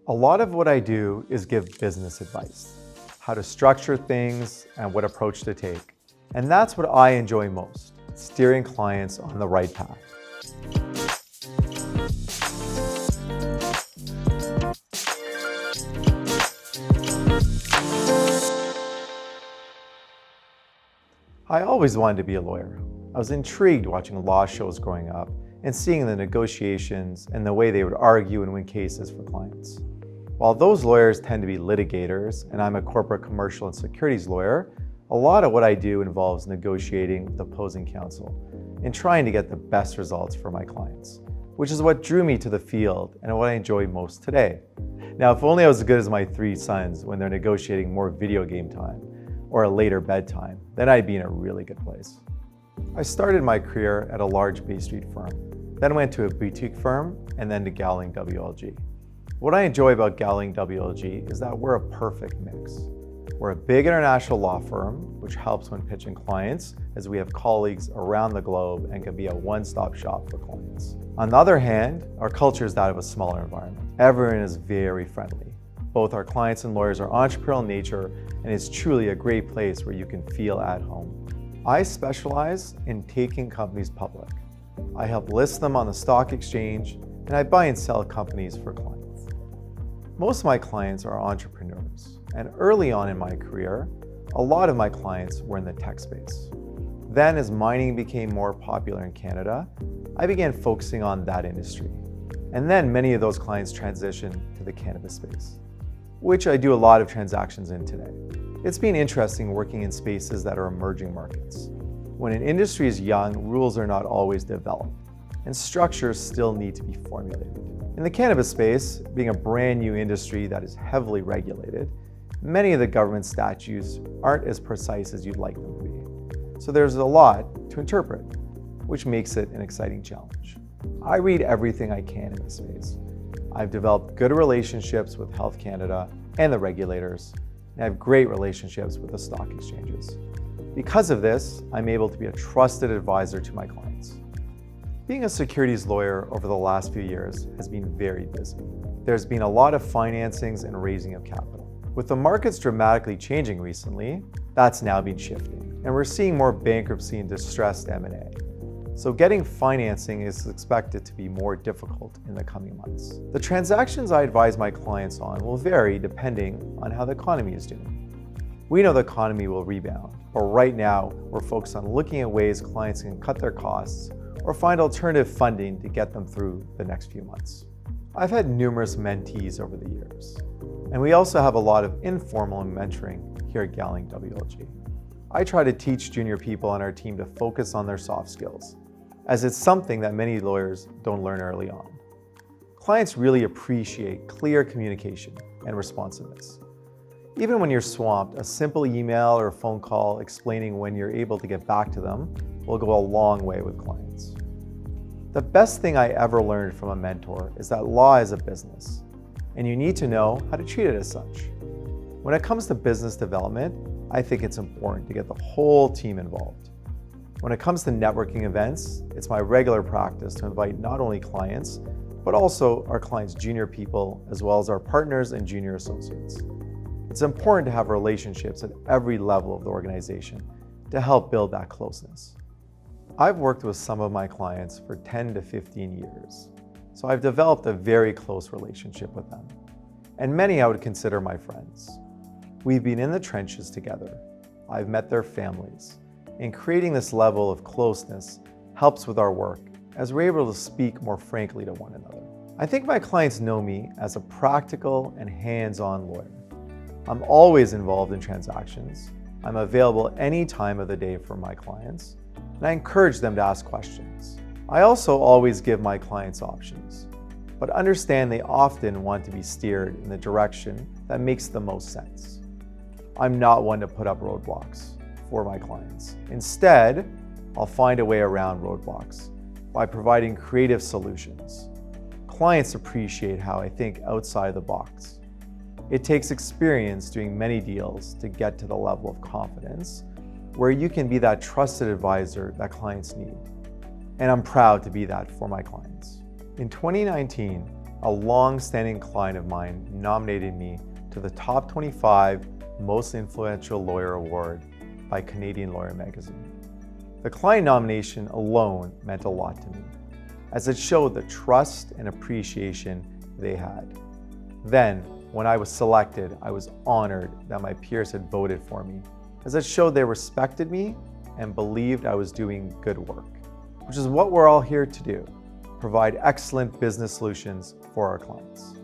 A lot of what I do is give business advice, how to structure things and what approach to take. And that's what I enjoy most, steering clients on the right path. I always wanted to be a lawyer. I was intrigued watching law shows growing up and seeing the negotiations and the way they would argue and win cases for clients. While those lawyers tend to be litigators, and I'm a corporate commercial and securities lawyer, a lot of what I do involves negotiating with opposing counsel and trying to get the best results for my clients, which is what drew me to the field and what I enjoy most today. Now, if only I was as good as my 3 sons when they're negotiating more video game time or a later bedtime, then I'd be in a really good place. I started my career at a large Bay Street firm, then went to a boutique firm, and then to Gowling WLG. What I enjoy about Gowling WLG is that we're a perfect mix. We're a big international law firm, which helps when pitching clients, as we have colleagues around the globe and can be a one-stop shop for clients. On the other hand, our culture is that of a smaller environment. Everyone is very friendly. Both our clients and lawyers are entrepreneurial in nature, and it's truly a great place where you can feel at home. I specialize in taking companies public. I help list them on the stock exchange, and I buy and sell companies for clients. Most of my clients are entrepreneurs, and early on in my career, a lot of my clients were in the tech space. Then, as mining became more popular in Canada, I began focusing on that industry. And then many of those clients transitioned to the cannabis space, which I do a lot of transactions in today. It's been interesting working in spaces that are emerging markets. When an industry is young, rules are not always developed, and structures still need to be formulated. In the cannabis space, being a brand new industry that is heavily regulated, many of the government statutes aren't as precise as you'd like them to be. So there's a lot to interpret, which makes it an exciting challenge. I read everything I can in this space. I've developed good relationships with Health Canada and the regulators, and I have great relationships with the stock exchanges. Because of this, I'm able to be a trusted advisor to my clients. Being a securities lawyer over the last few years has been very busy. There's been a lot of financings and raising of capital. With the markets dramatically changing recently, that's now been shifting, and we're seeing more bankruptcy and distressed M&A. So getting financing is expected to be more difficult in the coming months. The transactions I advise my clients on will vary depending on how the economy is doing. We know the economy will rebound, but right now we're focused on looking at ways clients can cut their costs or find alternative funding to get them through the next few months. I've had numerous mentees over the years, and we also have a lot of informal mentoring here at Gowling WLG. I try to teach junior people on our team to focus on their soft skills, as it's something that many lawyers don't learn early on. Clients really appreciate clear communication and responsiveness. Even when you're swamped, a simple email or a phone call explaining when you're able to get back to them will go a long way with clients. The best thing I ever learned from a mentor is that law is a business, and you need to know how to treat it as such. When it comes to business development, I think it's important to get the whole team involved. When it comes to networking events, it's my regular practice to invite not only clients, but also our clients' junior people, as well as our partners and junior associates. It's important to have relationships at every level of the organization to help build that closeness. I've worked with some of my clients for 10 to 15 years, so I've developed a very close relationship with them, and many I would consider my friends. We've been in the trenches together. I've met their families, and creating this level of closeness helps with our work as we're able to speak more frankly to one another. I think my clients know me as a practical and hands-on lawyer. I'm always involved in transactions. I'm available any time of the day for my clients, and I encourage them to ask questions. I also always give my clients options, but understand they often want to be steered in the direction that makes the most sense. I'm not one to put up roadblocks for my clients. Instead, I'll find a way around roadblocks by providing creative solutions. Clients appreciate how I think outside the box. It takes experience doing many deals to get to the level of confidence where you can be that trusted advisor that clients need. And I'm proud to be that for my clients. In 2019, a long-standing client of mine nominated me to the Top 25 Most Influential Lawyer Award by Canadian Lawyer Magazine. The client nomination alone meant a lot to me, as it showed the trust and appreciation they had. Then, when I was selected, I was honored that my peers had voted for me, as it showed they respected me and believed I was doing good work, which is what we're all here to do: provide excellent business solutions for our clients.